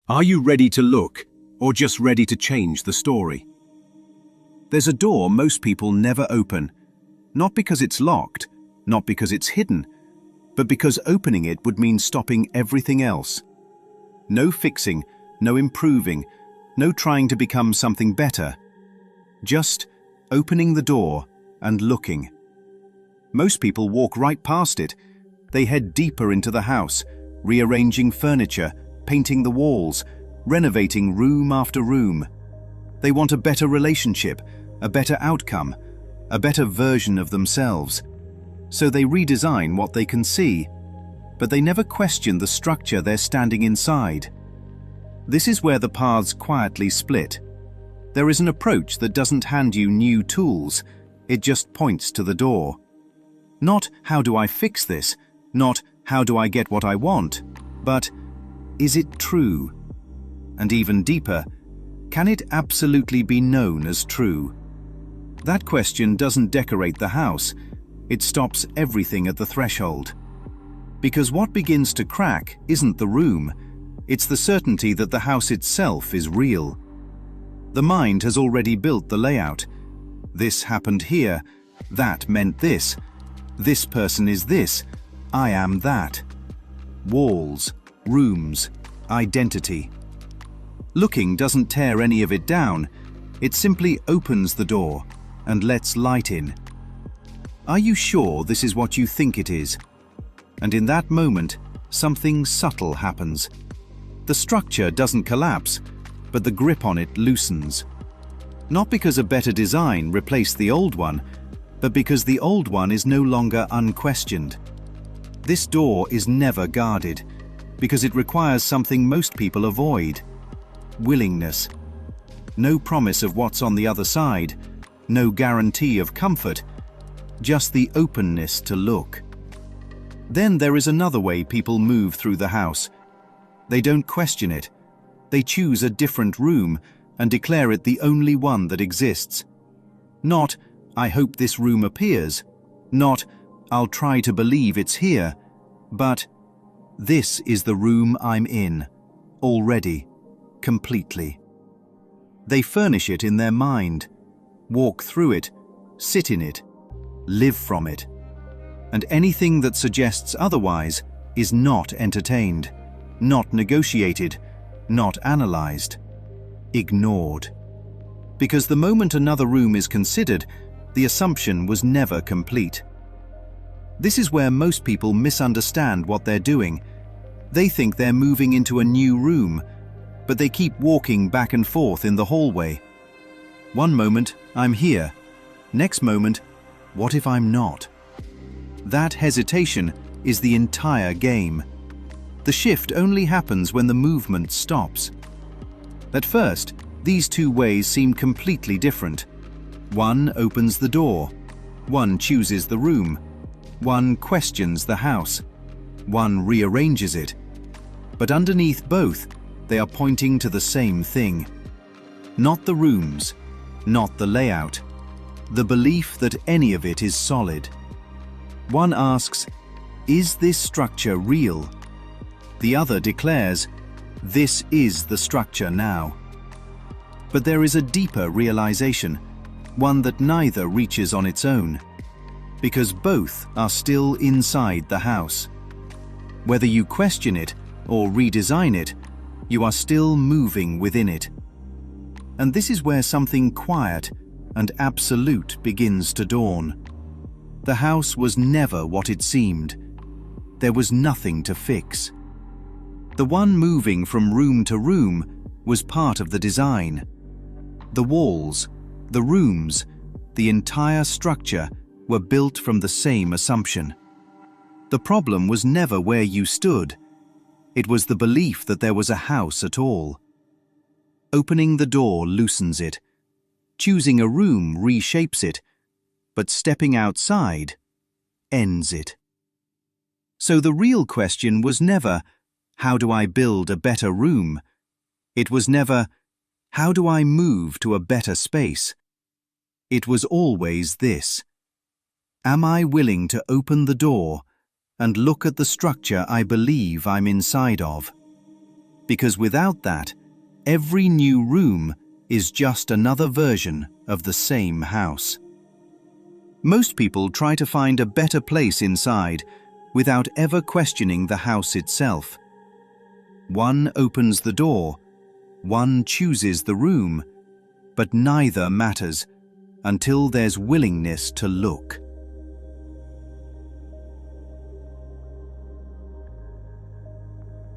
Are you ready to look, or just ready to change the story? There's a door most people never open, not because it's locked, not because it's hidden, but because opening it would mean stopping everything else. No fixing, no improving, no trying to become something better. Just opening the door and looking. Most people walk right past it. They head deeper into the house, rearranging furniture, painting the walls, renovating room after room. They want a better relationship, a better outcome, a better version of themselves. So they redesign what they can see, but they never question the structure they're standing inside. This is where the paths quietly split. There is an approach that doesn't hand you new tools, it just points to the door. Not how do I fix this, not how do I get what I want, but is it true? And even deeper, can it absolutely be known as true? That question doesn't decorate the house, it stops everything at the threshold. Because what begins to crack isn't the room, it's the certainty that the house itself is real. The mind has already built the layout. This happened here, that meant this person is this, I am that. Walls, rooms, identity. Looking doesn't tear any of it down, it simply opens the door and lets light in. Are you sure this is what you think it is? And in that moment, something subtle happens. The structure doesn't collapse, but the grip on it loosens. Not because a better design replaced the old one, but because the old one is no longer unquestioned. This door is never guarded, because it requires something most people avoid: willingness. No promise of what's on the other side, no guarantee of comfort, just the openness to look. Then there is another way people move through the house. They don't question it. They choose a different room and declare it the only one that exists. Not, I hope this room appears. Not, I'll try to believe it's here. But, this is the room I'm in, already, completely. They furnish it in their mind, walk through it, sit in it, live from it. And anything that suggests otherwise is not entertained, not negotiated, not analyzed, ignored. Because the moment another room is considered, the assumption was never complete. This is where most people misunderstand what they're doing. They think they're moving into a new room, but they keep walking back and forth in the hallway. One moment, I'm here. Next moment, what if I'm not? That hesitation is the entire game. The shift only happens when the movement stops. At first, these two ways seem completely different. One opens the door. One chooses the room. One questions the house. One rearranges it. But underneath both, they are pointing to the same thing. Not the rooms, not the layout, the belief that any of it is solid. One asks, is this structure real? The other declares, this is the structure now. But there is a deeper realization, one that neither reaches on its own, because both are still inside the house. Whether you question it or redesign it, you are still moving within it. And this is where something quiet and absolute begins to dawn. The house was never what it seemed. There was nothing to fix. The one moving from room to room was part of the design. The walls, the rooms, the entire structure were built from the same assumption. The problem was never where you stood. It was the belief that there was a house at all. Opening the door loosens it. Choosing a room reshapes it. But stepping outside ends it. So the real question was never, how do I build a better room? It was never, how do I move to a better space? It was always this: am I willing to open the door and look at the structure I believe I'm inside of? Because without that, every new room is just another version of the same house. Most people try to find a better place inside without ever questioning the house itself. One opens the door, one chooses the room, but neither matters until there's willingness to look.